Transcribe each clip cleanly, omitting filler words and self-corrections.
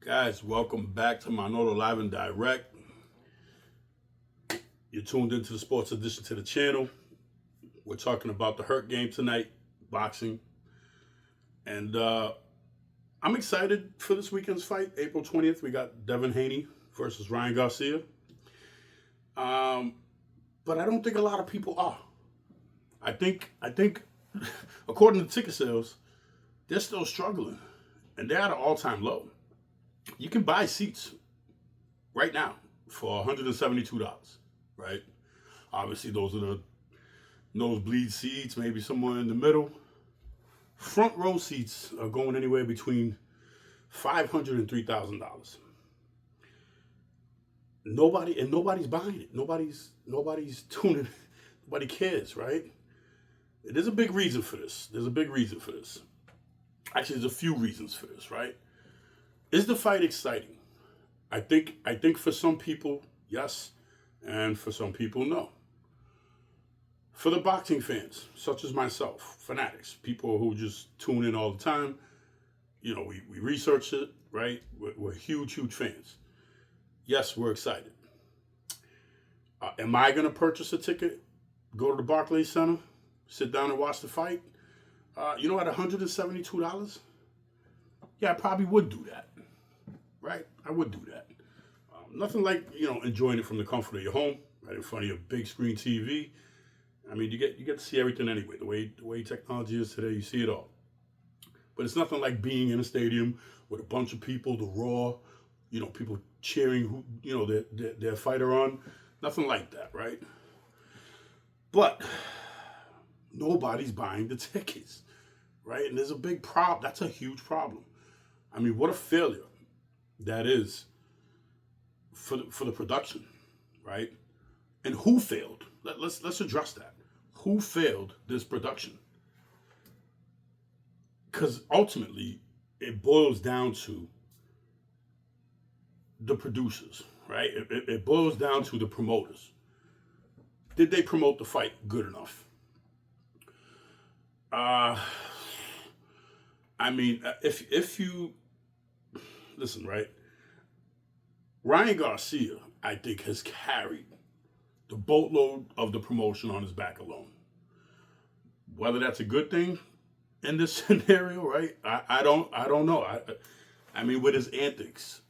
Guys, welcome back to Manolo Live and Direct. You're tuned into the sports edition to the channel. We're talking about the Hurt game tonight, boxing. And I'm excited for this weekend's fight. April 20th, we got Devin Haney versus Ryan Garcia. But I don't think a lot of people are. I think, according to ticket sales, they're still struggling. And they're at an all-time low. You can buy seats right now for $172, right? Obviously, those are the nosebleed seats, maybe somewhere in the middle. Front row seats are going anywhere between $500 and $3,000. Nobody's buying it. Nobody's tuning. Nobody cares, right? There's a big reason for this. Actually, there's a few reasons for this, right? Is the fight exciting? I think for some people, yes, and for some people, no. For the boxing fans, such as myself, fanatics, people who just tune in all the time, we research it, right? We're huge fans. Yes, we're excited. Am I going to purchase a ticket, go to the Barclays Center, sit down and watch the fight? At $172? Yeah, I probably would do that. Right? I would do that. Nothing like, enjoying it from the comfort of your home, right in front of your big screen TV. I mean, you get to see everything anyway. The way technology is today, you see it all. But it's nothing like being in a stadium with a bunch of people, the raw, people cheering their fighter on. Nothing like that, right? But nobody's buying the tickets, right? And there's a big problem. That's a huge problem. I mean, what a failure that is for the production, right? And who failed? Let's address that. Who failed this production? Because ultimately, it boils down to the producers, right? It boils down to the promoters. Did they promote the fight good enough? If you listen, right? Ryan Garcia, I think, has carried the boatload of the promotion on his back alone. Whether that's a good thing in this scenario, right? I don't know. I mean, with his antics,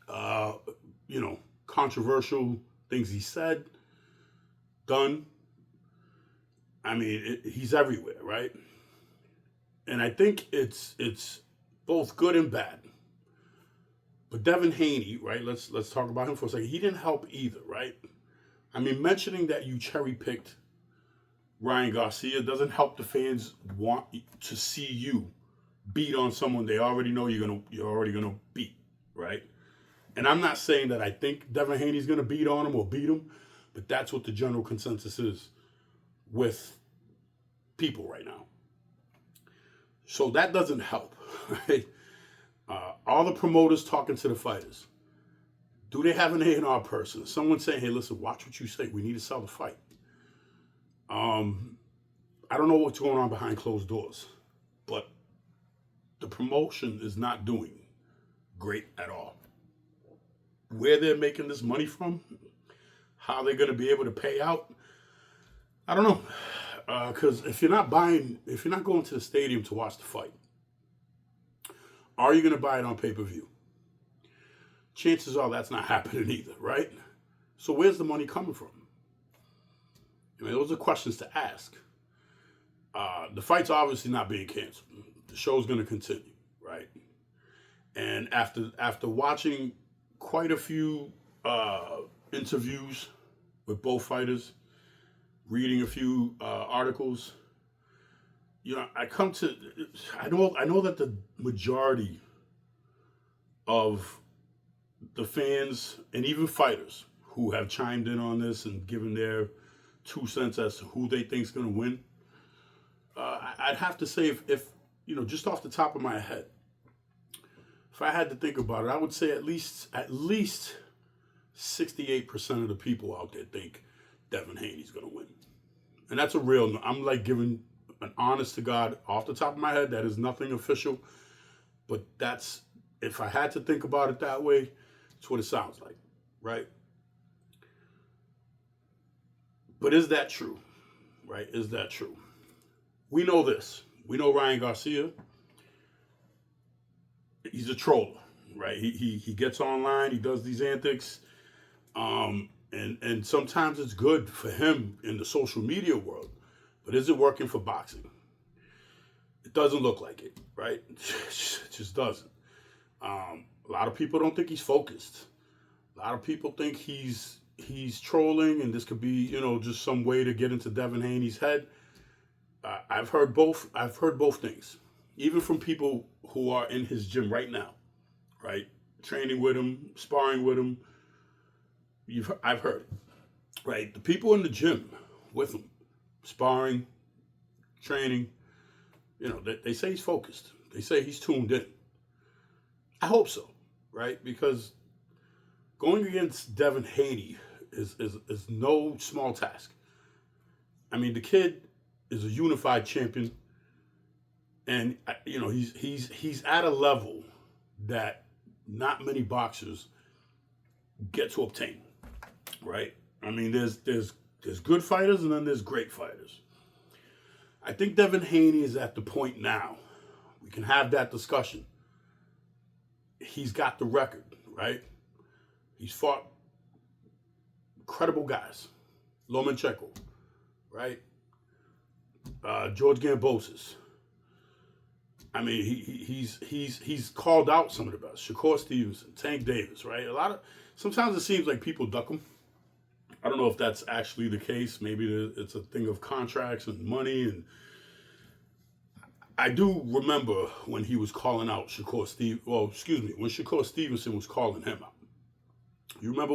controversial things he said, done. I mean, he's everywhere, right? And I think it's both good and bad. But Devin Haney, right? Let's talk about him for a second. He didn't help either, right? I mean, mentioning that you cherry picked Ryan Garcia doesn't help the fans want to see you beat on someone they already know you're already gonna beat, right? And I'm not saying that I think Devin Haney's gonna beat on him or beat him, but that's what the general consensus is with people right now. So that doesn't help, right? All the promoters talking to the fighters. Do they have an A&R person? Someone saying, hey, listen, watch what you say. We need to sell the fight. I don't know what's going on behind closed doors, but the promotion is not doing great at all. Where they're making this money from, how they're going to be able to pay out, I don't know. Because if you're not going to the stadium to watch the fight, are you going to buy it on pay-per-view? Chances are that's not happening either, right? So where's the money coming from? I mean, those are questions to ask. The fight's obviously not being canceled. The show's going to continue, right? And after watching quite a few interviews with both fighters, reading a few articles, I know that the majority of the fans and even fighters who have chimed in on this and given their 2 cents as to who they think is going to win, I'd have to say if just off the top of my head, if I had to think about it, I would say at least 68% of the people out there think Devin Haney's going to win. And that's a real, I'm like giving an honest to God, off the top of my head, that is nothing official, but that's If I had to think about it that way, it's what it sounds like, right? But is that true? Right? Is that true? We know this. We know Ryan Garcia. He's a troller, right? He gets online. He does these antics, and sometimes it's good for him in the social media world. But is it working for boxing? It doesn't look like it, right? It just doesn't. A lot of people don't think he's focused. A lot of people think he's trolling, and this could be, just some way to get into Devin Haney's head. I've heard both. I've heard both things, even from people who are in his gym right now, right, training with him, sparring with him. I've heard it, right. The people in the gym with him, sparring, training, they say he's focused. They say he's tuned in. I hope so, right? Because going against Devin Haney is no small task. I mean, the kid is a unified champion, and he's at a level that not many boxers get to obtain, right? I mean, there's good fighters and then there's great fighters. I think Devin Haney is at the point now. We can have that discussion. He's got the record, right? He's fought incredible guys. Lomachenko, right? George Gambosis. I mean, he's called out some of the best. Shakur Stevenson, Tank Davis, right? Sometimes it seems like people duck him. I don't know if that's actually the case. Maybe it's a thing of contracts and money. And I do remember when he was calling out when Shakur Stevenson was calling him out. You remember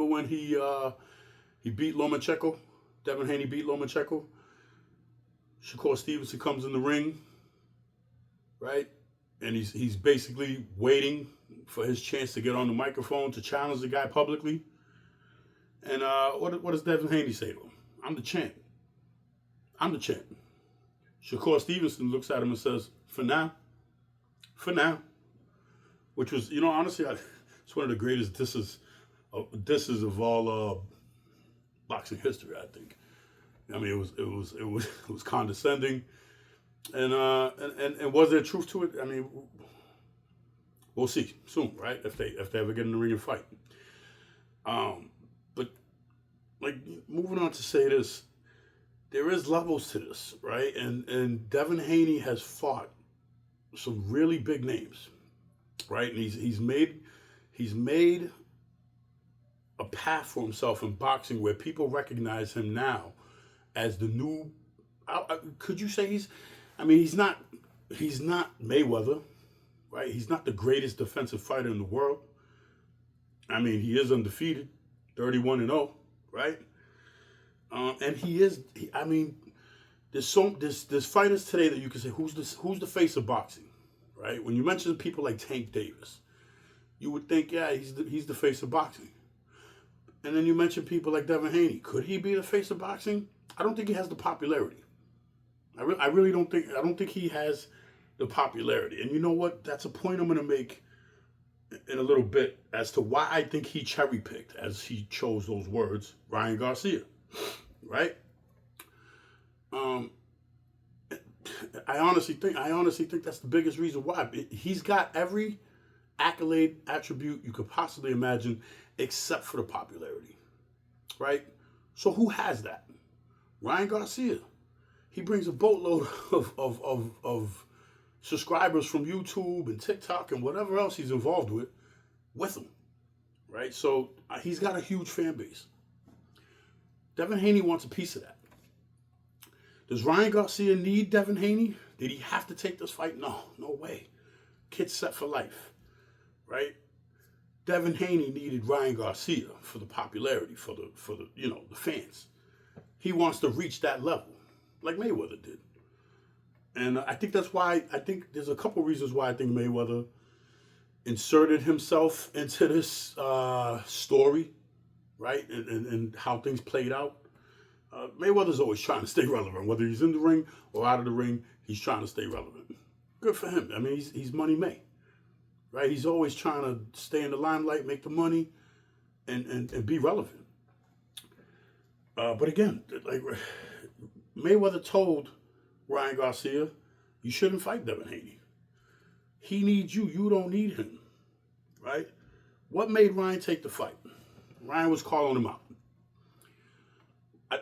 when he beat Lomachenko? Devin Haney beat Lomachenko. Shakur Stevenson comes in the ring, right? And he's basically waiting for his chance to get on the microphone to challenge the guy publicly. And what does Devin Haney say to him? I'm the champ. I'm the champ. Shakur Stevenson looks at him and says, for now. Which was, honestly, it's one of the greatest disses of all boxing history, I think. I mean, it was condescending, and was there truth to it? I mean, we'll see soon, right? If they ever get in the ring and fight. But like, moving on to say this, there is levels to this, right? And Devin Haney has fought some really big names, right? And he's made a path for himself in boxing where people recognize him now as the new. Could you say he's not Mayweather, right? He's not the greatest defensive fighter in the world. I mean, he is undefeated, 31-0, right? And there's fighters today that you can say who's the face of boxing, right? When you mention people like Tank Davis, you would think, yeah, he's the face of boxing. And then you mention people like Devin Haney. Could he be the face of boxing? I don't think he has the popularity. I really don't think. I don't think he has the popularity. And you know what? That's a point I'm going to make in a little bit as to why I think he cherry picked, as he chose those words, Ryan Garcia, right? I honestly think that's the biggest reason why. He's got every accolade, attribute you could possibly imagine, except for the popularity, right? So who has that? Ryan Garcia. He brings a boatload of subscribers from YouTube and TikTok and whatever else he's involved with him, right? So he's got a huge fan base. Devin Haney wants a piece of that. Does Ryan Garcia need Devin Haney? Did he have to take this fight? No way. Kid's set for life, right? Devin Haney needed Ryan Garcia for the popularity, for the the fans. He wants to reach that level, like Mayweather did. And I think that's why, I think there's a couple reasons why I think Mayweather inserted himself into this story, right? And how things played out. Mayweather's always trying to stay relevant. Whether he's in the ring or out of the ring, he's trying to stay relevant. Good for him. I mean, he's Money May, right? He's always trying to stay in the limelight, make the money, and be relevant. But again, like Mayweather told Ryan Garcia, you shouldn't fight Devin Haney. He needs you. You don't need him, right? What made Ryan take the fight? Ryan was calling him out.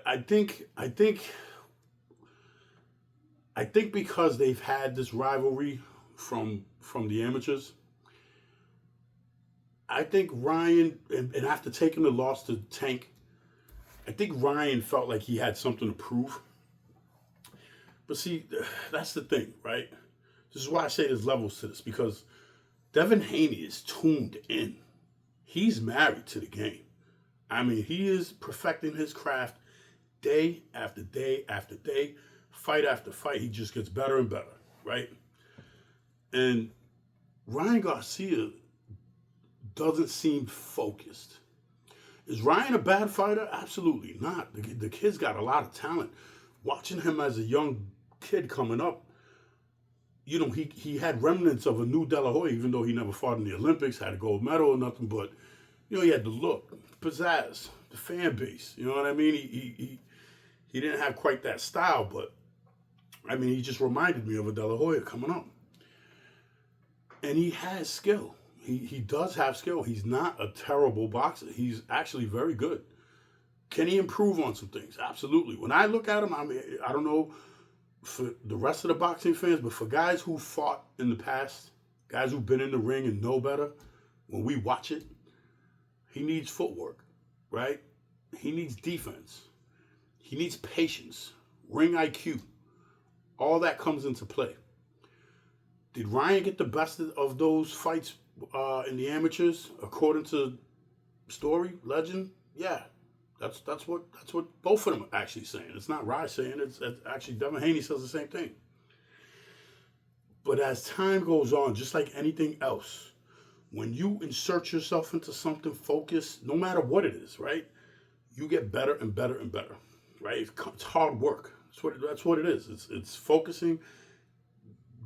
I think because they've had this rivalry from the amateurs. I think Ryan, and after taking the loss to Tank, I think Ryan felt like he had something to prove. But see, that's the thing, right? This is why I say there's levels to this, because Devin Haney is tuned in. He's married to the game. I mean, he is perfecting his craft day after day after day, fight after fight. He just gets better and better, right? And Ryan Garcia doesn't seem focused. Is Ryan a bad fighter? Absolutely not. The kid's got a lot of talent. Watching him as a young kid coming up, you know, he had remnants of a new De La Hoya, even though he never fought in the Olympics, had a gold medal or nothing, but, you know, he had the look, pizzazz, the fan base, you know what I mean? He didn't have quite that style, but, I mean, he just reminded me of a De La Hoya coming up. And he has skill. He does have skill. He's not a terrible boxer. He's actually very good. Can he improve on some things? Absolutely. When I look at him, I mean, I don't know for the rest of the boxing fans, but for guys who fought in the past, guys who've been in the ring and know better, when we watch it, he needs footwork, right? He needs defense. He needs patience, ring IQ. All that comes into play. Did Ryan get the best of those fights in the amateurs, according to story, legend? Yeah. That's what both of them are actually saying. It's not Rye saying it. It's actually Devin Haney says the same thing. But as time goes on, just like anything else, when you insert yourself into something focused, no matter what it is, right, you get better and better and better, right? It's hard work. That's what it is. It's focusing,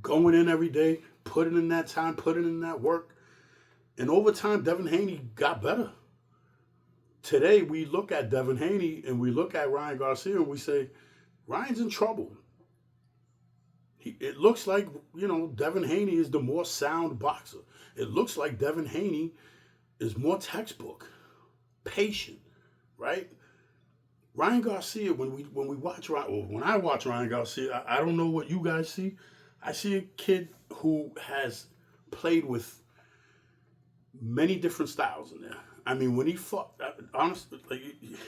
going in every day, putting in that time, putting in that work, and over time, Devin Haney got better. Today, we look at Devin Haney and we look at Ryan Garcia and we say, Ryan's in trouble. It looks like, you know, Devin Haney is the more sound boxer. It looks like Devin Haney is more textbook, patient, right? Ryan Garcia, when I watch Ryan Garcia, I don't know what you guys see. I see a kid who has played with many different styles in there. I mean, when he fought, honestly, like,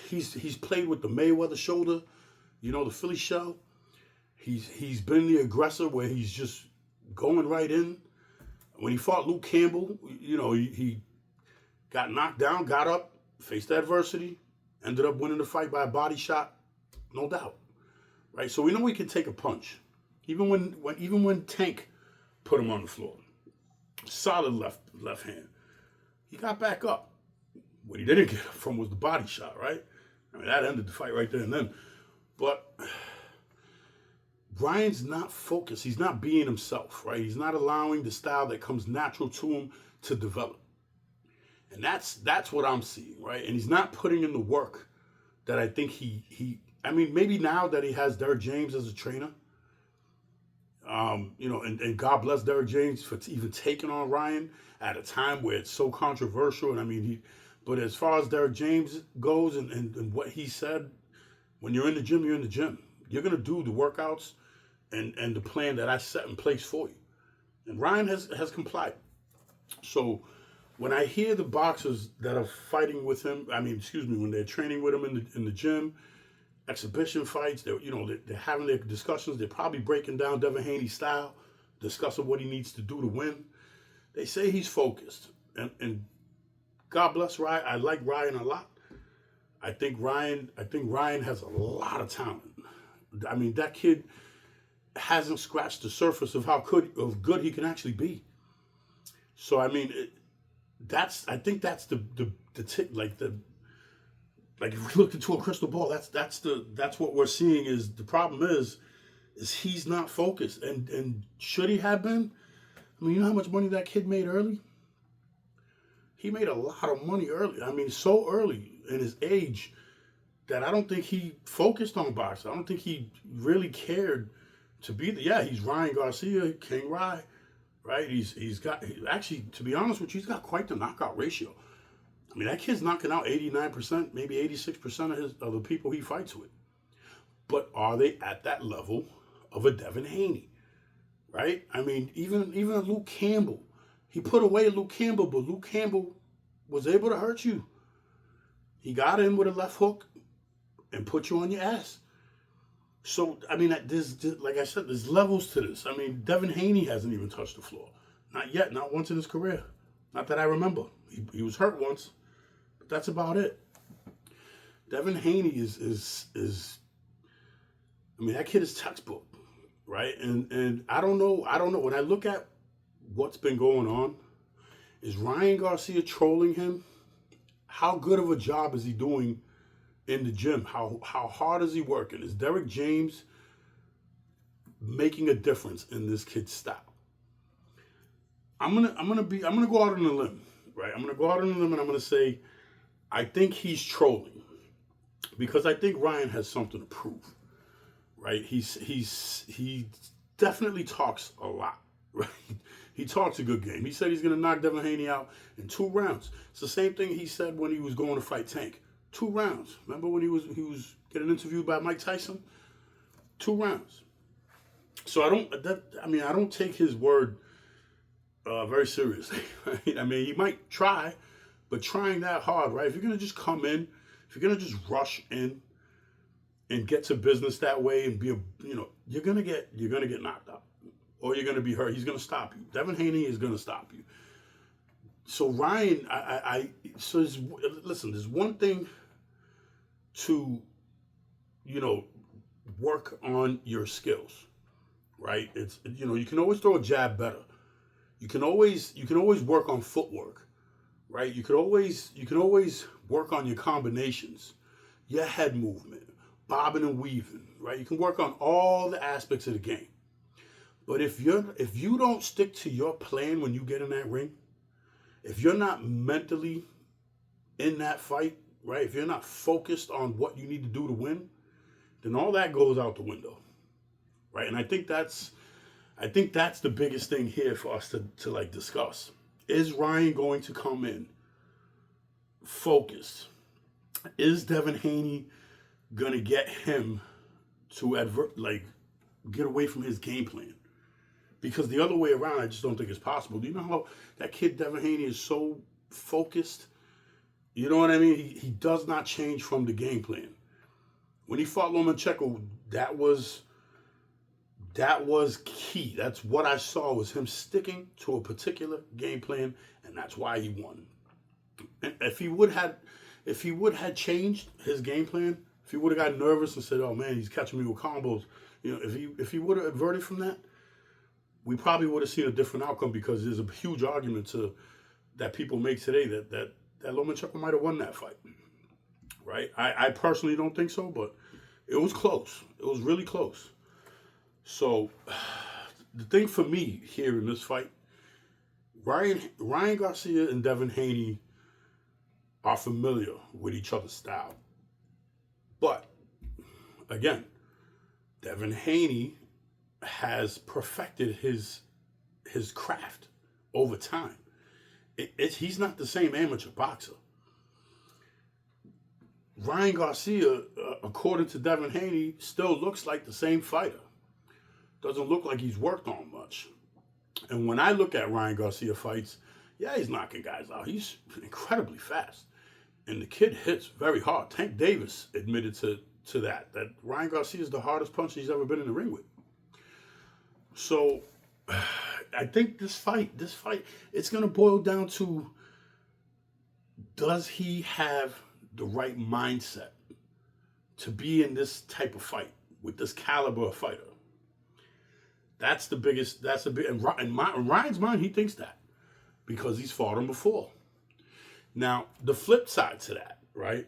he's played with the Mayweather shoulder, you know, the Philly shell. He's been the aggressor where he's just going right in. When he fought Luke Campbell, you know, he got knocked down, got up, faced adversity, ended up winning the fight by a body shot, no doubt, right? So we know he can take a punch, even when Tank put him on the floor, solid left hand, he got back up. What he didn't get from was the body shot, right? I mean, that ended the fight right there and then. But Ryan's not focused. He's not being himself, right? He's not allowing the style that comes natural to him to develop. And that's what I'm seeing, right? And he's not putting in the work that I think I mean, maybe now that he has Derek James as a trainer, you know, and God bless Derek James for even taking on Ryan at a time where it's so controversial. And I mean, but as far as Derek James goes and what he said, when you're in the gym, you're in the gym. You're going to do the workouts and the plan that I set in place for you. And Ryan has complied. So when I hear the boxers that are fighting with him, when they're training with him in the gym, exhibition fights, they're having their discussions, they're probably breaking down Devin Haney's style, discussing what he needs to do to win. They say he's focused. And God bless Ryan. I like Ryan a lot. I think Ryan has a lot of talent. I mean, that kid hasn't scratched the surface of how good he can actually be. So I mean, I think that's the tip, like if we looked into a crystal ball, that's what we're seeing. Is the problem is he's not focused, and should he have been? I mean, you know how much money that kid made early? he made a lot of money early. I mean, so early in his age that I don't think he focused on boxing. I don't think he really cared to be the. Yeah, he's Ryan Garcia, King Rye, right? Actually, to be honest with you, he's got quite the knockout ratio. I mean, that kid's knocking out 89%, maybe 86% of the people he fights with. But are they at that level of a Devin Haney, right? I mean, even a Luke Campbell, he put away Luke Campbell, but Luke Campbell was able to hurt you. He got in with a left hook and put you on your ass. So, I mean, like I said, there's levels to this. I mean, Devin Haney hasn't even touched the floor. Not yet, not once in his career. Not that I remember. He was hurt once, but that's about it. Devin Haney is I mean, that kid is textbook, right? And I don't know. When I look at what's been going on, is Ryan Garcia trolling him? How good of a job is he doing in the gym? How hard is he working? Is Derek James making a difference in this kid's style? I'm gonna go out on a limb, right? I'm gonna go out on a limb and I'm gonna say I think he's trolling because I think Ryan has something to prove, right? He definitely talks a lot, right? He talks a good game. He said he's gonna knock Devin Haney out in 2 rounds. It's the same thing he said when he was going to fight Tank. 2 rounds. Remember when he was getting interviewed by Mike Tyson? 2 rounds. So I don't take his word very seriously. Right? I mean, he might try, but trying that hard, right? If you're gonna just come in, if you're gonna just rush in and get to business that way and be you're gonna get knocked out or you're gonna be hurt. He's gonna stop you. Devin Haney is gonna stop you. So Ryan, listen. There's one thing to, work on your skills, right? It's you can always throw a jab better. You can always work on footwork, right? You can always work on your combinations, your head movement, bobbing and weaving, right? You can work on all the aspects of the game. But if you don't stick to your plan when you get in that ring, if you're not mentally in that fight, right? If you're not focused on what you need to do to win, then all that goes out the window, right? And I think that's the biggest thing here for us to like discuss. Is Ryan going to come in focused? Is Devin Haney gonna get him to get away from his game plan? Because the other way around, I just don't think it's possible. Do you know how that kid Devin Haney is so focused? You know what I mean? He does not change from the game plan. When he fought Lomachenko, that was key. That's what I saw was him sticking to a particular game plan, and that's why he won. And if he would have changed his game plan, if he would have got nervous and said, "Oh man, he's catching me with combos," if he would have averted from that, we probably would have seen a different outcome because there's a huge argument that people make today that Lomachenko might have won that fight, right? I personally don't think so, but it was close. It was really close. So the thing for me here in this fight, Ryan Garcia and Devin Haney are familiar with each other's style. But again, Devin Haney has perfected his craft over time. He's not the same amateur boxer. Ryan Garcia, according to Devin Haney, still looks like the same fighter. Doesn't look like he's worked on much. And when I look at Ryan Garcia fights, yeah, he's knocking guys out. He's incredibly fast. And the kid hits very hard. Tank Davis admitted to that Ryan Garcia is the hardest puncher he's ever been in the ring with. So I think this fight, it's going to boil down to, does he have the right mindset to be in this type of fight with this caliber of fighter? That's the biggest, in Ryan's mind, he thinks that because he's fought him before. Now, the flip side to that, right?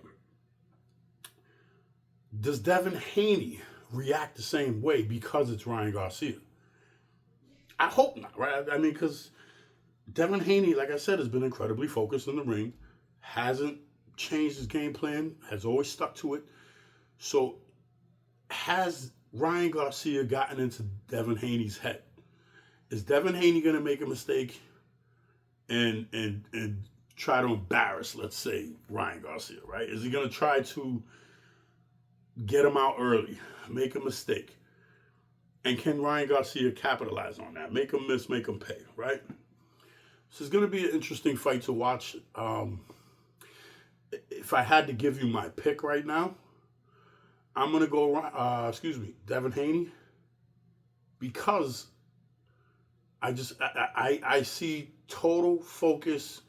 Does Devin Haney react the same way because it's Ryan Garcia? I hope not, right? I mean, because Devin Haney, like I said, has been incredibly focused in the ring, hasn't changed his game plan, has always stuck to it. So has Ryan Garcia gotten into Devin Haney's head? Is Devin Haney going to make a mistake and try to embarrass, let's say, Ryan Garcia, right? Is he going to try to get him out early, make a mistake? And can Ryan Garcia capitalize on that? Make him miss, make him pay, right? This is going to be an interesting fight to watch. If I had to give you my pick right now, I'm going to go, Devin Haney, because I see total focus.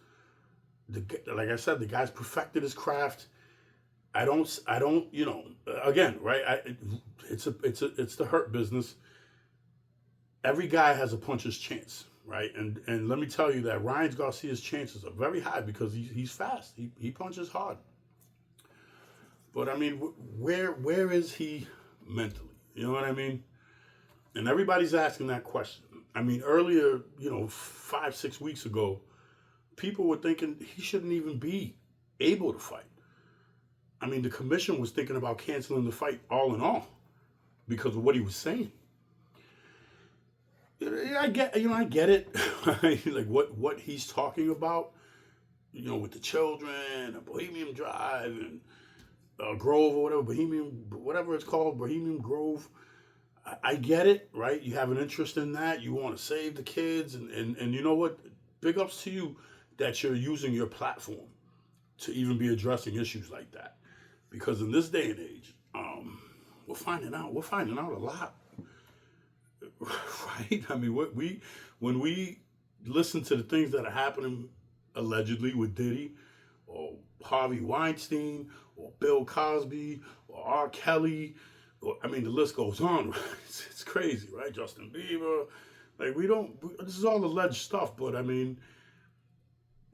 Like I said, the guy's perfected his craft. I don't, again, right? It's the hurt business. Every guy has a puncher's chance, right? And let me tell you that Ryan Garcia's chances are very high because he's fast. He punches hard. But I mean, where is he mentally? You know what I mean? And everybody's asking that question. I mean, earlier, 5-6 weeks ago, people were thinking he shouldn't even be able to fight. I mean, the commission was thinking about canceling the fight all in all because of what he was saying. I get it. Like what he's talking about, with the children, and Bohemian Drive, and Grove or whatever it's called, Bohemian Grove. I get it, right? You have an interest in that. You want to save the kids, and you know what? Big ups to you that you're using your platform to even be addressing issues like that. Because in this day and age, we're finding out a lot, right? I mean, when we listen to the things that are happening allegedly with Diddy, or Harvey Weinstein, or Bill Cosby, or R. Kelly, I mean, the list goes on. Right? It's crazy, right? Justin Bieber, like this is all alleged stuff, but I mean,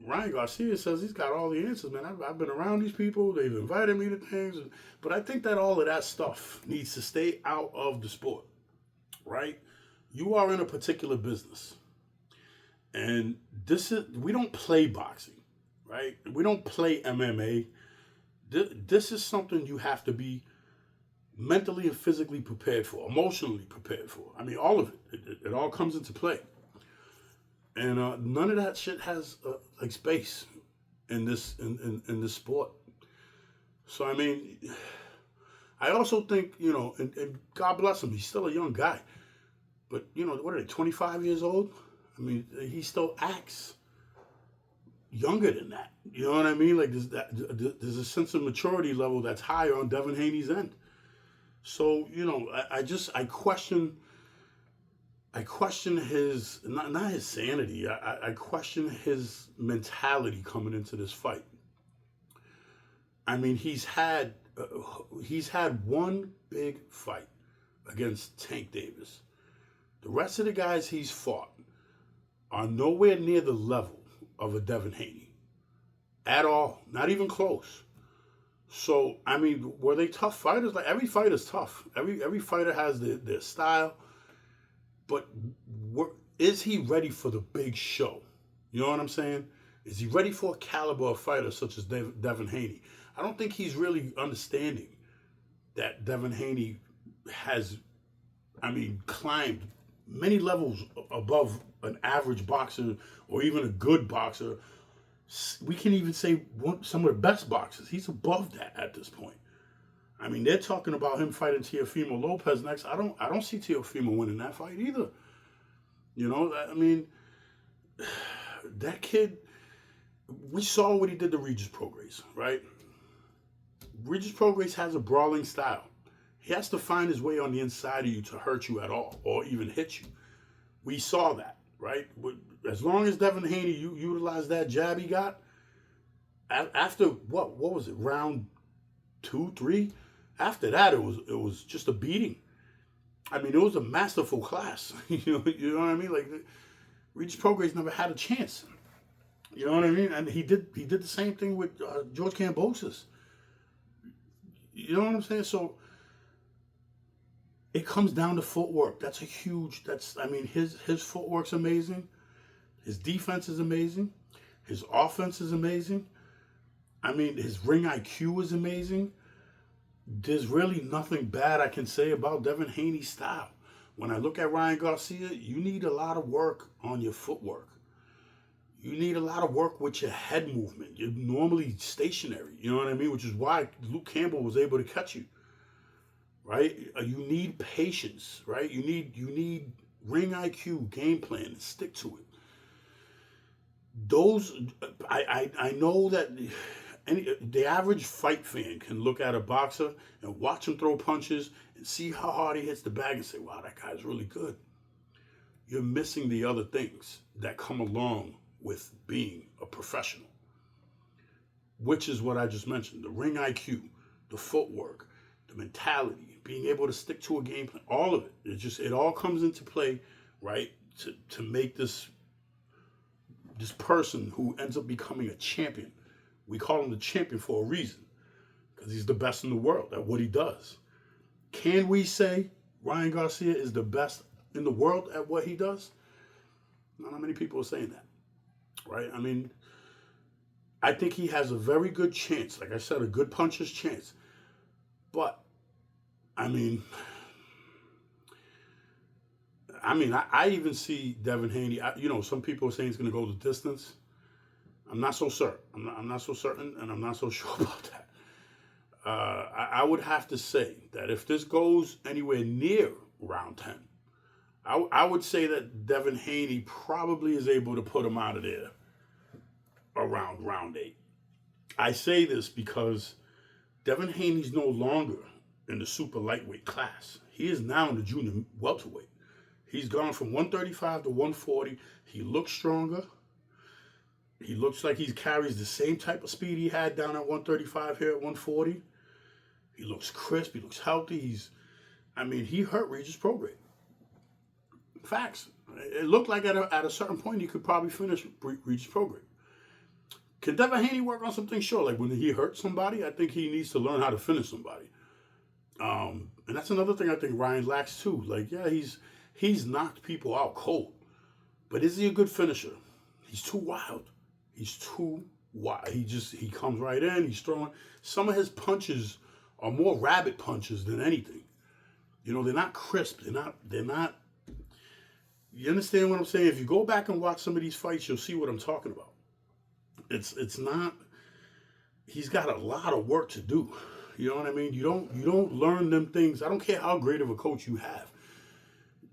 Ryan Garcia says he's got all the answers, man. I've been around these people. They've invited me to things. But I think that all of that stuff needs to stay out of the sport, right? You are in a particular business. And we don't play boxing, right? We don't play MMA. This is something you have to be mentally and physically prepared for, emotionally prepared for. I mean, all of it. It all comes into play. And none of that shit has like space in this sport. So I mean, I also think and God bless him, he's still a young guy. But what are they, 25 years old? I mean, he still acts younger than that. You know what I mean? Like there's a sense of maturity level that's higher on Devin Haney's end. So I question his not his sanity. I question his mentality coming into this fight. I mean, he's had one big fight against Tank Davis. The rest of the guys he's fought are nowhere near the level of a Devin Haney at all. Not even close. So I mean, were they tough fighters? Like every fighter's tough. Every fighter has their style. But is he ready for the big show? You know what I'm saying? Is he ready for a caliber of fighter such as Devin Haney? I don't think he's really understanding that Devin Haney has, climbed many levels above an average boxer or even a good boxer. We can even say some of the best boxers. He's above that at this point. I mean, they're talking about him fighting Teofimo Lopez next. I don't see Teofimo winning that fight either. I mean, that kid, we saw what he did to Regis Prograis, right? Regis Prograis has a brawling style. He has to find his way on the inside of you to hurt you at all or even hit you. We saw that, right? As long as Devin Haney utilized that jab he got, after what was it, round 2, 3? After that, it was just a beating. I mean, it was a masterful class. you know what I mean? Like, Regis Prograis never had a chance. You know what I mean? And he did the same thing with George Kambosos. You know what I'm saying? So it comes down to footwork. His footwork's amazing. His defense is amazing. His offense is amazing. I mean, his ring IQ is amazing. There's really nothing bad I can say about Devin Haney's style. When I look at Ryan Garcia, you need a lot of work on your footwork. You need a lot of work with your head movement. You're normally stationary, you know what I mean? Which is why Luke Campbell was able to catch you, right? You need patience, right? You need ring IQ, game plan, and stick to it. Those, I know that the average fight fan can look at a boxer and watch him throw punches and see how hard he hits the bag and say, wow, that guy's really good. You're missing the other things that come along with being a professional, which is what I just mentioned: the ring IQ, the footwork, the mentality, being able to stick to a game plan, all of it. It all comes into play, right? To make this person who ends up becoming a champion. We call him the champion for a reason, because he's the best in the world at what he does. Can we say Ryan Garcia is the best in the world at what he does? Not many people are saying that, right? I mean, I think he has a very good chance. Like I said, a good puncher's chance. But, I mean, I even see Devin Haney. Some people are saying he's going to go the distance. I'm not so certain. I'm not so certain, and I'm not so sure about that. I would have to say that if this goes anywhere near round 10, I would say that Devin Haney probably is able to put him out of there around round 8. I say this because Devin Haney's no longer in the super lightweight class. He is now in the junior welterweight. He's gone from 135 to 140. He looks stronger. He looks like he carries the same type of speed he had down at 135 here at 140. He looks crisp. He looks healthy. He hurt Regis Prograis. Facts. It looked like at a certain point he could probably finish Regis Prograis. Can Devin Haney work on something? Sure. Like when he hurts somebody, I think he needs to learn how to finish somebody. And that's another thing I think Ryan lacks too. Like, yeah, he's knocked people out cold, but is he a good finisher? He's too wild. He's too wild. He comes right in. He's throwing. Some of his punches are more rabbit punches than anything. They're not crisp. They're not. You understand what I'm saying? If you go back and watch some of these fights, you'll see what I'm talking about. It's not. He's got a lot of work to do. You know what I mean? You don't learn them things. I don't care how great of a coach you have.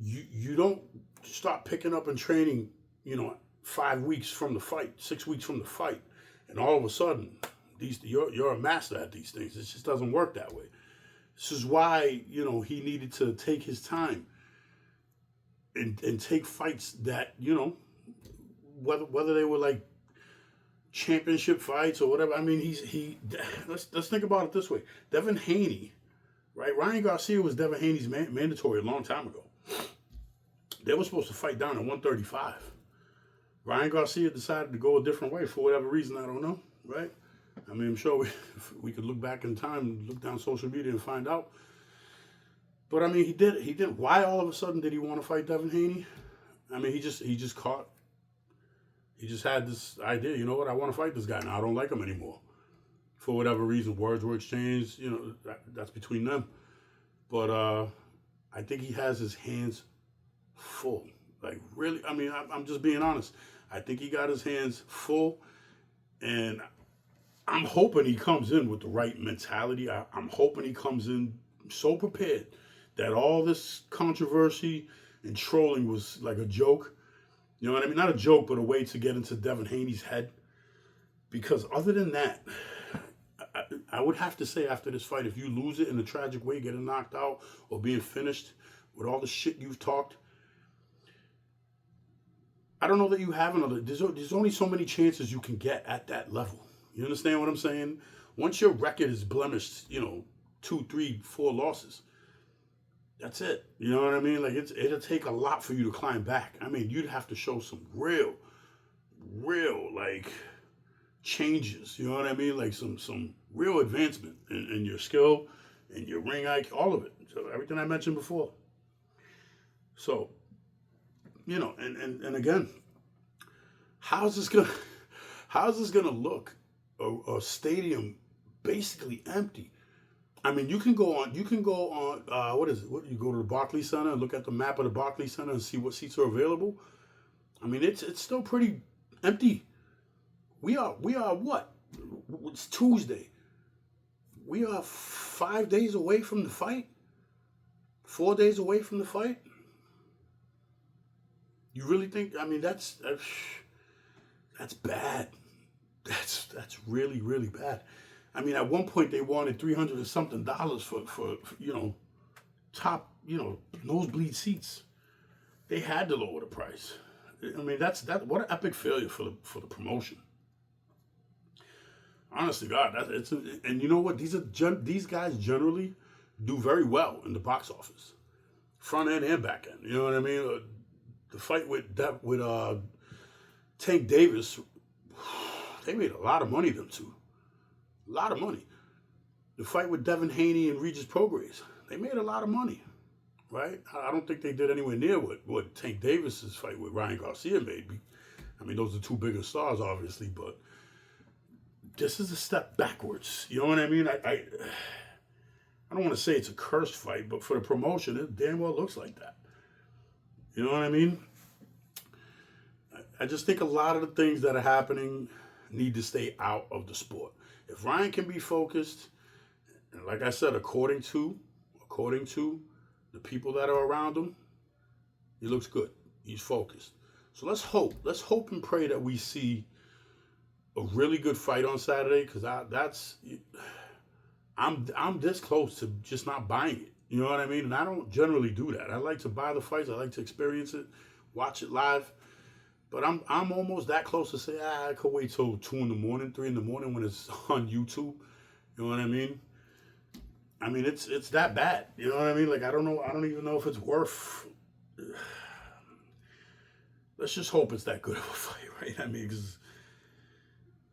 You don't start picking up and training, 5 weeks from the fight, 6 weeks from the fight, and all of a sudden, you're a master at these things. It just doesn't work that way. This is why, he needed to take his time and take fights that, whether they were like championship fights or whatever. Let's think about it this way. Devin Haney, right? Ryan Garcia was Devin Haney's mandatory a long time ago. They were supposed to fight down at 135. Ryan Garcia decided to go a different way for whatever reason, I don't know, right? I'm sure we could look back in time, look down social media and find out. But he did. Why all of a sudden did he want to fight Devin Haney? He just had this idea, you know what, I want to fight this guy now. I don't like him anymore. For whatever reason, words were exchanged, that's between them. But I think he has his hands full. Like, really, I'm just being honest. I think he got his hands full, and I'm hoping he comes in with the right mentality. I'm hoping he comes in so prepared that all this controversy and trolling was like a joke. You know what I mean? Not a joke, but a way to get into Devin Haney's head. Because other than that, I would have to say after this fight, if you lose it in a tragic way, getting knocked out or being finished with all the shit you've talked, I don't know that you have another. There's only so many chances you can get at that level. You understand what I'm saying? Once your record is blemished, 2, 3, 4 losses, that's it. You know what I mean? Like, it'll take a lot for you to climb back. You'd have to show some real, like, changes. You know what I mean? Like some real advancement in your skill and your ring IQ, all of it. So everything I mentioned before. So, and again, How's this gonna how's this gonna look? A stadium basically empty. I mean, you can go on what is it? What, you go to the Barclays Center and look at the map of the Barclays Center and see what seats are available. I mean, it's still pretty empty. We are what? It's Tuesday. We are 5 days away from the fight. 4 days away from the fight. You really think? I mean, that's bad. That's really really bad. I mean, at one point they wanted $300 and something for top nosebleed seats. They had to lower the price. I mean, that what an epic failure for the promotion. Honestly, God, and you know what? These guys generally do very well in the box office, front end and back end. You know what I mean? The fight with Tank Davis, they made a lot of money. Them two, a lot of money. The fight with Devin Haney and Regis Prograis, they made a lot of money, right? I don't think they did anywhere near what Tank Davis's fight with Ryan Garcia made. I mean, those are two bigger stars, obviously, but this is a step backwards. You know what I mean? I don't want to say it's a cursed fight, but for the promotion, it damn well looks like that. You know what I mean? I just think a lot of the things that are happening need to stay out of the sport. If Ryan can be focused, and like I said, according to the people that are around him, he looks good. He's focused. So let's hope. Let's hope and pray that we see a really good fight on Saturday, because I'm this close to just not buying it. You know what I mean? And I don't generally do that. I like to buy the fights. I like to experience it, watch it live. But I'm almost that close to say, I could wait till 2 in the morning, 3 in the morning when it's on YouTube. You know what I mean? I mean, it's that bad. You know what I mean? Like, I don't know. I don't even know if it's worth. Let's just hope it's that good of a fight, right? I mean, because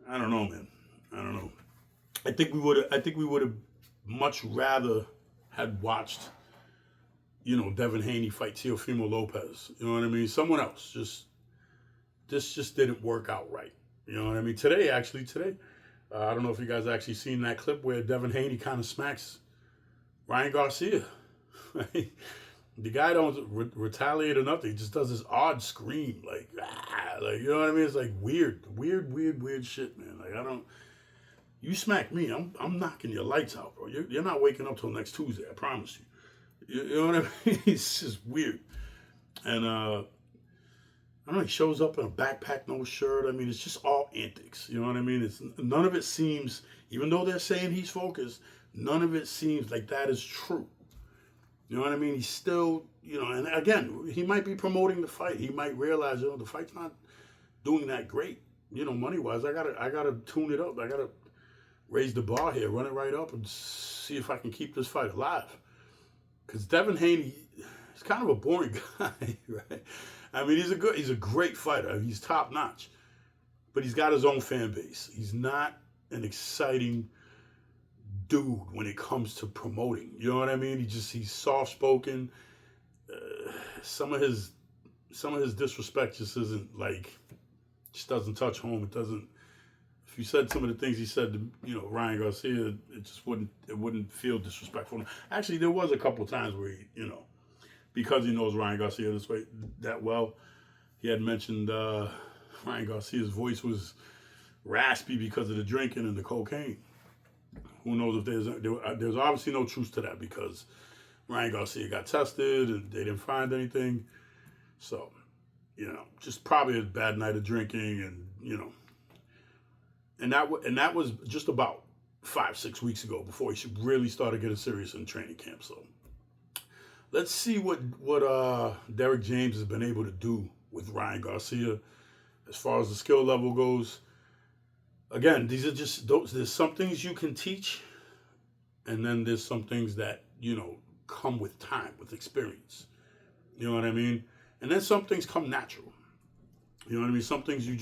I don't know, man. I don't know. I think we would have much rather had watched, Devin Haney fight Teofimo Lopez. You know what I mean? Someone else. This just didn't work out right. You know what I mean? Today, I don't know if you guys actually seen that clip where Devin Haney kind of smacks Ryan Garcia. Right? The guy don't retaliate or nothing. He just does this odd scream, like you know what I mean? It's like weird shit, man. Like, you smack me, I'm knocking your lights out, bro. You're not waking up till next Tuesday, I promise you. You know what I mean? It's just weird. And I don't know, he shows up in a backpack, no shirt. I mean, it's just all antics. You know what I mean? None of it seems, even though they're saying he's focused, none of it seems like that is true. You know what I mean? He's still, and again, he might be promoting the fight. He might realize, the fight's not doing that great, money-wise. I gotta tune it up. I gotta raise the bar here, run it right up, and see if I can keep this fight alive. Because Devin Haney, he's kind of a boring guy, right? I mean, he's a great fighter. He's top notch, but he's got his own fan base. He's not an exciting dude when it comes to promoting. You know what I mean? He's soft spoken. Some of his disrespect just isn't just doesn't touch home. It doesn't. If you said some of the things he said to Ryan Garcia, it just wouldn't feel disrespectful. Actually, there was a couple times where he, because he knows Ryan Garcia that well, he had mentioned Ryan Garcia's voice was raspy because of the drinking and the cocaine. Who knows if there's obviously no truth to that, because Ryan Garcia got tested and they didn't find anything. So, just probably a bad night of drinking, and that was just about 5-6 weeks ago, before he really started getting serious in training camp. So let's see what Derek James has been able to do with Ryan Garcia as far as the skill level goes. Again, these are just there's some things you can teach, and then there's some things that come with time, with experience. You know what I mean? And then some things come natural. You know what I mean? Some things you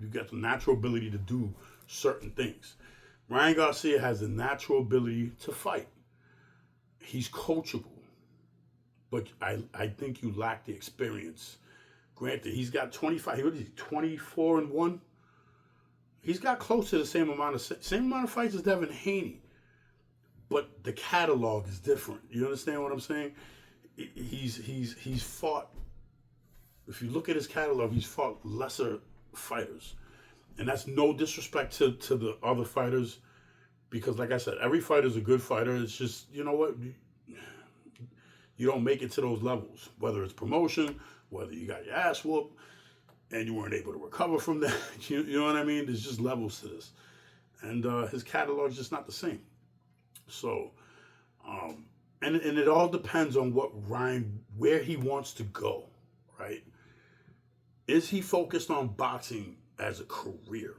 got the natural ability to do certain things. Ryan Garcia has the natural ability to fight. He's coachable, but I think you lack the experience Granted, he's got 25. What is he? 24-1. He's got close to the same amount of fights as Devin Haney, but the catalog is different. You understand what I'm saying? He's fought. If you look at his catalog, he's fought lesser fighters, and that's no disrespect to the other fighters, because like I said, every fighter's a good fighter. It's just, you know what, you don't make it to those levels, whether it's promotion, whether you got your ass whooped and you weren't able to recover from that. You know what I mean? There's just levels to this. And his catalog's just not the same. So, and it all depends on where he wants to go, right? Is he focused on boxing as a career?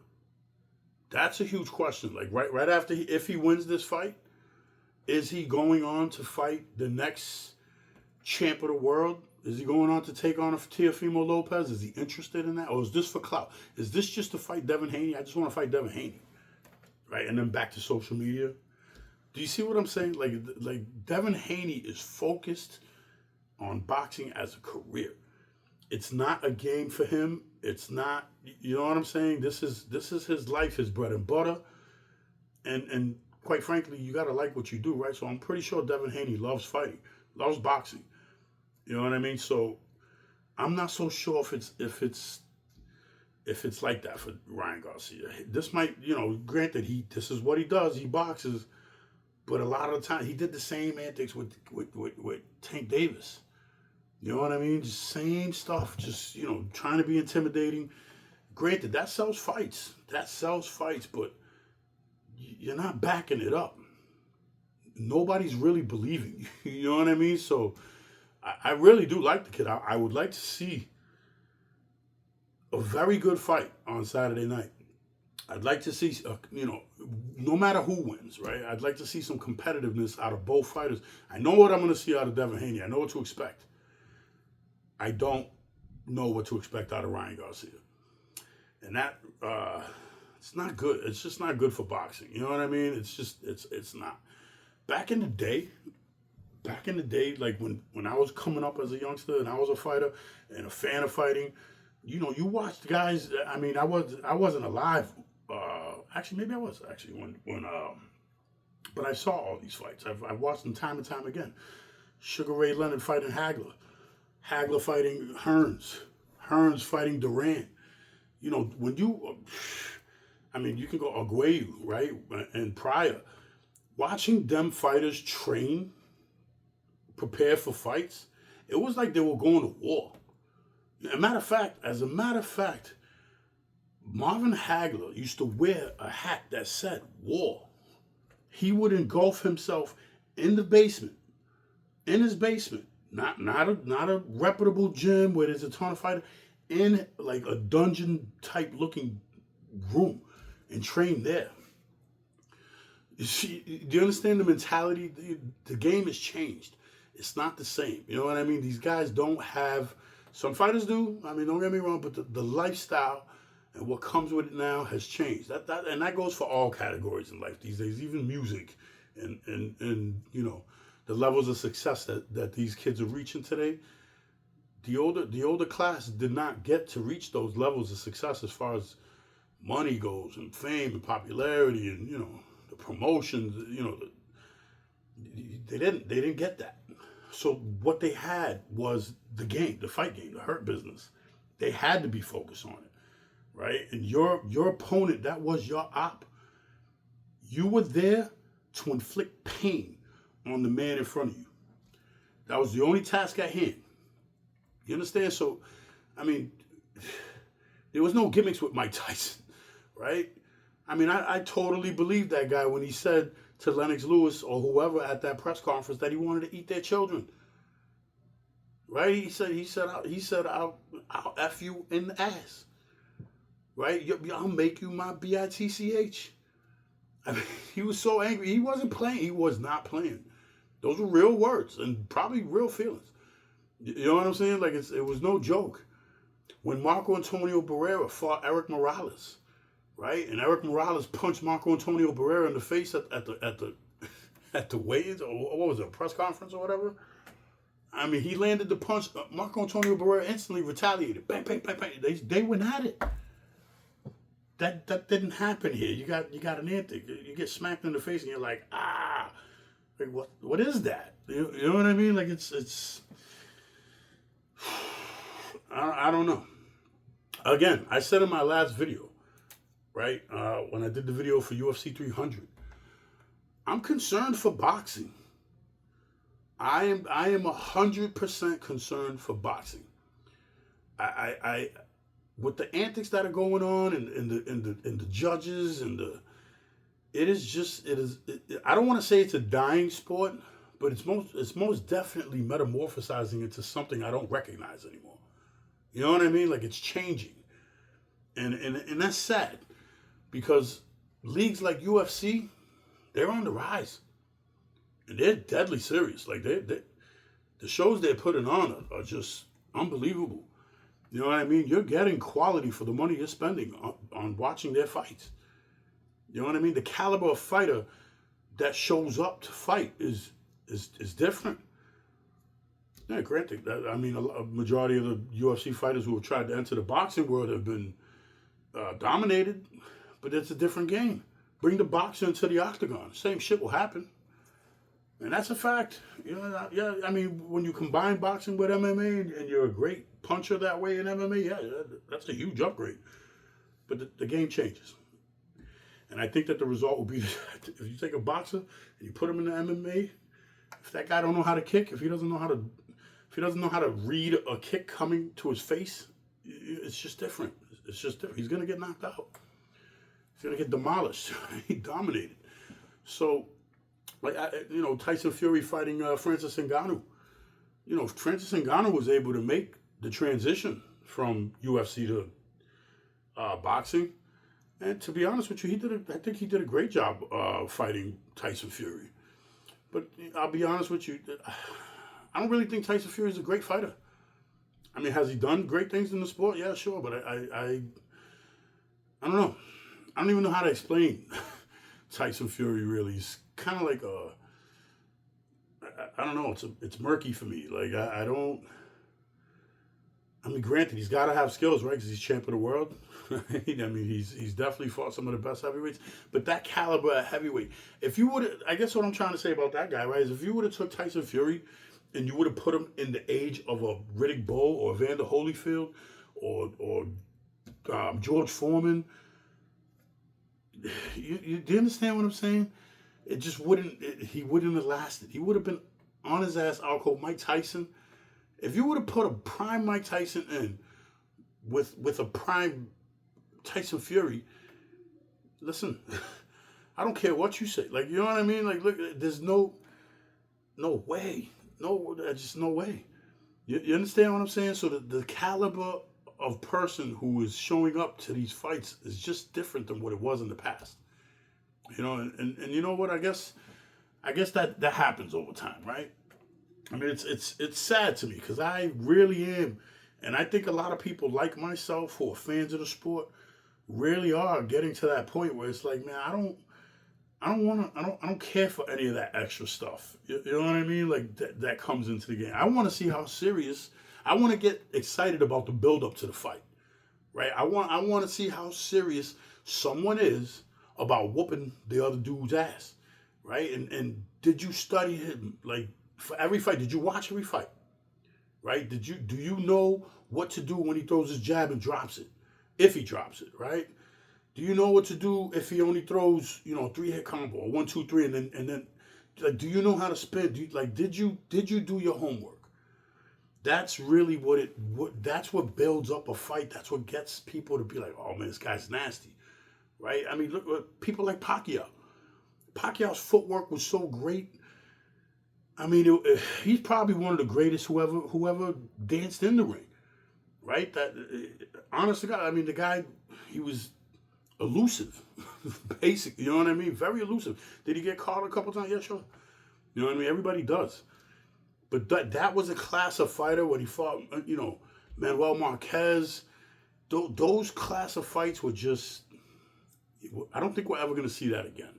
That's a huge question. Like right after, if he wins this fight, is he going on to fight the next champ of the world? Is he going on to take on a Teofimo Lopez? Is he interested in that? Or is this for clout? Is this just to fight Devin Haney? I just want to fight Devin Haney. Right? And then back to social media. Do you see what I'm saying? Like Devin Haney is focused on boxing as a career. It's not a game for him. It's not, you know what I'm saying? This is his life, his bread and butter. And quite frankly, you got to like what you do, right? So I'm pretty sure Devin Haney loves fighting, loves boxing. You know what I mean? So I'm not so sure if it's like that for Ryan Garcia. This might, granted, this is what he does. He boxes, but a lot of the time he did the same antics with Tank Davis. You know what I mean? Just same stuff. Just trying to be intimidating. Granted, that sells fights. But you're not backing it up. Nobody's really believing you. You know what I mean? So I really do like the kid. I would like to see a very good fight on Saturday night. I'd like to see, no matter who wins, right? I'd like to see some competitiveness out of both fighters. I know what I'm going to see out of Devin Haney. I know what to expect. I don't know what to expect out of Ryan Garcia. And that, it's not good. It's just not good for boxing. You know what I mean? It's not. Back in the day, like when I was coming up as a youngster and I was a fighter and a fan of fighting, you watched guys. I mean, I wasn't alive. Actually, maybe I was actually when but I saw all these fights. I've watched them time and time again. Sugar Ray Leonard fighting Hagler fighting Hearns fighting Durant. When you can go Aguayu, right, and Pryor. Watching them fighters train, prepare for fights, it was like they were going to war. As a matter of fact, Marvin Hagler used to wear a hat that said war. He would engulf himself in the basement, in his basement, not a reputable gym where there's a ton of fighters, in like a dungeon type looking room, and train there. Do you understand the mentality? The game has changed. It's not the same. You know what I mean? These guys don't have, some fighters do. I mean, don't get me wrong, but the lifestyle and what comes with it now has changed. And that goes for all categories in life these days, even music and the levels of success that these kids are reaching today. The older class did not get to reach those levels of success as far as money goes and fame and popularity and the promotions, they didn't get that. So what they had was the game, the fight game, the hurt business. They had to be focused on it, right? And your opponent, that was your op. You were there to inflict pain on the man in front of you. That was the only task at hand. You understand? So, I mean, there was no gimmicks with Mike Tyson, right? I mean, I totally believe that guy when he said to Lennox Lewis or whoever at that press conference that he wanted to eat their children. Right? He said, I'll F you in the ass. Right? I'll make you my bitch. I mean, he was so angry. He wasn't playing. He was not playing. Those were real words and probably real feelings. You know what I'm saying? Like it was no joke. When Marco Antonio Barrera fought Eric Morales, right? And Eric Morales punched Marco Antonio Barrera in the face at the weigh-ins, or what was it, a press conference or whatever? I mean, he landed the punch. Marco Antonio Barrera instantly retaliated. Bang, bang, bang, bang. They went at it. That didn't happen here. You got an antic. You get smacked in the face and you're like, ah, like what is that? You know what I mean? Like it's I don't know. Again, I said in my last video, right, when I did the video for UFC 300, I'm concerned for boxing. I am 100% concerned for boxing. I with the antics that are going on and the judges and I don't want to say it's a dying sport, but it's most definitely metamorphosizing into something I don't recognize anymore. You know what I mean? Like it's changing, and that's sad because leagues like UFC, they're on the rise, and they're deadly serious. Like the shows they're putting on are just unbelievable. You know what I mean? You're getting quality for the money you're spending on watching their fights. You know what I mean? The caliber of fighter that shows up to fight is different. Yeah, granted, I mean, a majority of the UFC fighters who have tried to enter the boxing world have been dominated, but it's a different game. Bring the boxer into the octagon. Same shit will happen. And that's a fact. You know, yeah, I mean, when you combine boxing with MMA and you're a great puncher that way in MMA, yeah, that's a huge upgrade. But the game changes. And I think that the result will be if you take a boxer and you put him in the MMA, if that guy don't know how to kick, if he doesn't know how to read a kick coming to his face, it's just different. It's just different. He's gonna get knocked out. He's gonna get demolished. He dominated. So, like Tyson Fury fighting Francis Ngannou. You know, Francis Ngannou was able to make the transition from UFC to boxing. And to be honest with you, I think he did a great job fighting Tyson Fury. But I'll be honest with you, I don't really think Tyson Fury is a great fighter. I mean, has he done great things in the sport? Yeah, sure. But I don't know. I don't even know how to explain Tyson Fury, really. He's kind of like I don't know. It's murky for me. Like, I don't... I mean, granted, he's got to have skills, right? Because he's champion of the world. I mean, he's definitely fought some of the best heavyweights. But that caliber of heavyweight, if you would have, I guess what I'm trying to say about that guy, right, is if you would have took Tyson Fury and you would have put him in the age of a Riddick Bowe or Evander Holyfield or George Foreman, do you understand what I'm saying? It just he wouldn't have lasted. He would have been on his ass out cold. Mike Tyson, if you would have put a prime Mike Tyson in with a prime Tyson Fury, listen, I don't care what you say. Like, you know what I mean? Like, look, there's no way. Just no way. You understand what I'm saying? So the caliber of person who is showing up to these fights is just different than what it was in the past. You know, and you know what? I guess that happens over time, right? I mean, it's sad to me because I really am, and I think a lot of people like myself who are fans of the sport really are getting to that point where it's like, man, I don't care for any of that extra stuff. You know what I mean? Like that comes into the game. I want to see how serious. I want to get excited about the build up to the fight, right? I want to see how serious someone is about whooping the other dude's ass, right? And did you study him like for every fight? Did you watch every fight, right? Do you know what to do when he throws his jab and drops it, if he drops it, right? Do you know what to do if he only throws, 3-hit combo or 1, 2, 3, and then like, do you know how to spin? Did you do your homework? That's really that's what builds up a fight. That's what gets people to be like, oh man, this guy's nasty, right? I mean, look, people like Pacquiao. Pacquiao's footwork was so great. I mean, he's probably one of the greatest whoever danced in the ring, right? That, honest to God, I mean, the guy, he was elusive, basic. You know what I mean? Very elusive. Did he get caught a couple times? Yeah, sure. You know what I mean? Everybody does. But that was a class of fighter when he fought, Manuel Marquez. Those class of fights were just, I don't think we're ever going to see that again.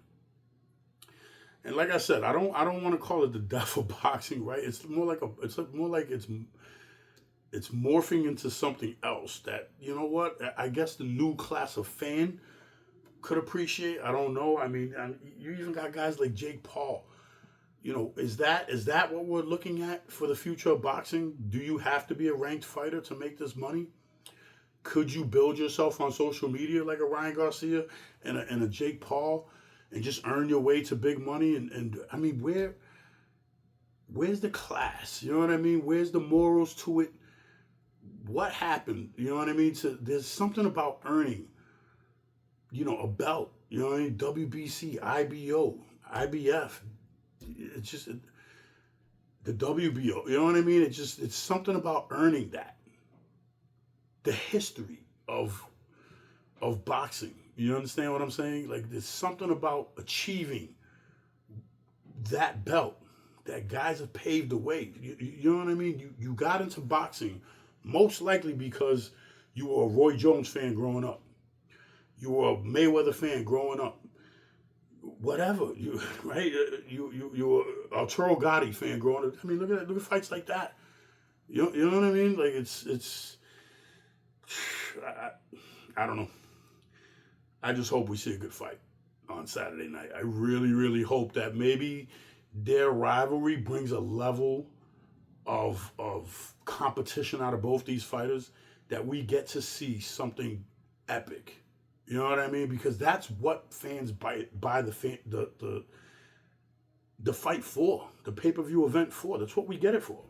And like I said, I don't want to call it the death of boxing, right? It's more like it's morphing into something else that, you know what, I guess the new class of fan could appreciate. I don't know. I mean, you even got guys like Jake Paul. You know, is that what we're looking at for the future of boxing? Do you have to be a ranked fighter to make this money? Could you build yourself on social media like a Ryan Garcia and a Jake Paul and just earn your way to big money? And I mean, where's the class? You know what I mean? Where's the morals to it? What happened? You know what I mean? There's something about earning, a belt. You know what I mean? WBC, IBO, IBF. It's just the WBO. You know what I mean? It's something about earning that. The history of boxing. You understand what I'm saying? Like there's something about achieving that belt that guys have paved the way. You know what I mean? You got into boxing most likely because you were a Roy Jones fan growing up. You were a Mayweather fan growing up. Whatever, right? You were Arturo Gotti fan growing up. I mean, look at fights like that. You know what I mean? Like it's I don't know. I just hope we see a good fight on Saturday night. I really, really hope that maybe their rivalry brings a level of competition out of both these fighters that we get to see something epic. You know what I mean? Because that's what fans buy the fight for, the pay-per-view event for. That's what we get it for.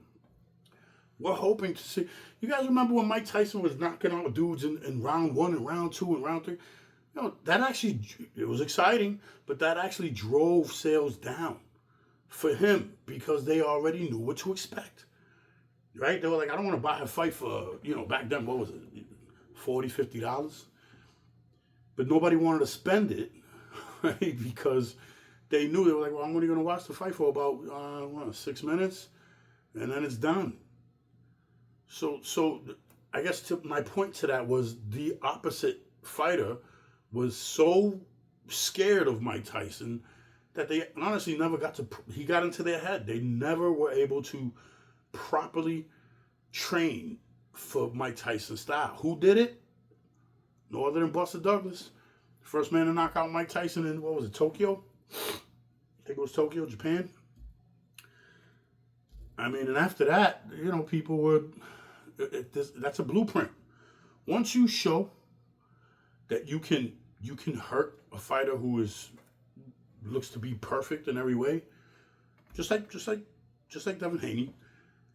We're hoping to see. You guys remember when Mike Tyson was knocking out dudes in round 1 and round 2 and round 3? That actually, it was exciting, but that actually drove sales down for him because they already knew what to expect. Right? They were like, I don't want to buy a fight for, back then, what was it, $40, $50? But nobody wanted to spend it, right? Because they knew, they were like, well, I'm only going to watch the fight for about 6 minutes, and then it's done. So I guess my point to that was the opposite fighter was so scared of Mike Tyson that they honestly never he got into their head. They never were able to properly train for Mike Tyson's style. Who did it? No other than Buster Douglas. First man to knock out Mike Tyson in, what was it, Tokyo? I think it was Tokyo, Japan. I mean, and after that, people would, that's a blueprint. Once you show that you can hurt a fighter who looks to be perfect in every way, just like Devin Haney.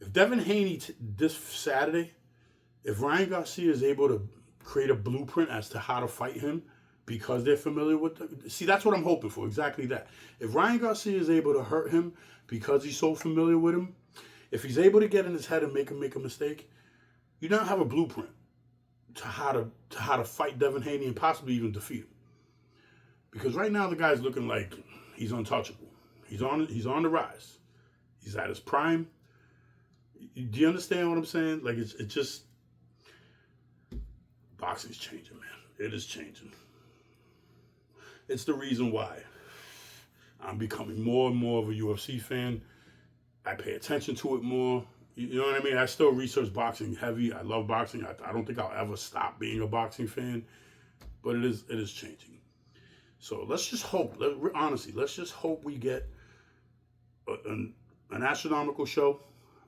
If Devin Haney this Saturday, if Ryan Garcia is able to create a blueprint as to how to fight him because they're familiar with see, that's what I'm hoping for, exactly that. If Ryan Garcia is able to hurt him because he's so familiar with him, if he's able to get in his head and make him make a mistake, you now have a blueprint to how to fight Devin Haney and possibly even defeat him. Because right now the guy's looking like he's untouchable. He's on the rise. He's at his prime. Do you understand what I'm saying? Like it's just boxing's changing, man. It is changing. It's the reason why I'm becoming more and more of a UFC fan. I pay attention to it more. You know what I mean? I still research boxing heavy. I love boxing. I don't think I'll ever stop being a boxing fan, but it is changing. So let's just hope. Honestly, let's just hope we get an astronomical show.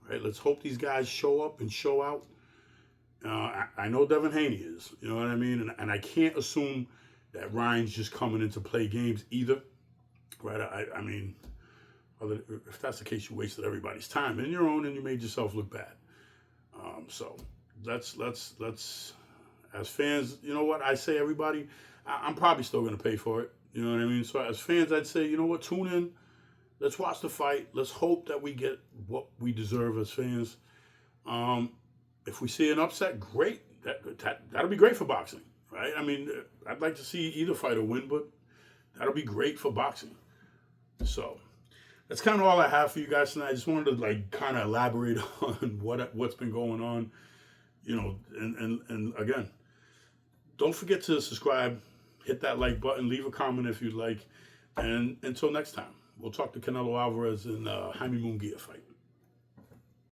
Right? Let's hope these guys show up and show out. I know Devin Haney is. You know what I mean? And I can't assume that Ryan's just coming in to play games either. Right? I mean, if that's the case, you wasted everybody's time and your own, and you made yourself look bad. So let's as fans, you know what I say, everybody, I'm probably still going to pay for it. You know what I mean? So as fans, I'd say, you know what, tune in. Let's watch the fight. Let's hope that we get what we deserve as fans. If we see an upset, great. That'll be great for boxing, right? I mean, I'd like to see either fighter win, but that'll be great for boxing. So that's kind of all I have for you guys tonight. I just wanted to kind of elaborate on what's been going on, and again, don't forget to subscribe, hit that like button, leave a comment if you'd like, and until next time. We'll talk to Canelo Alvarez and Jaime Munguia fight.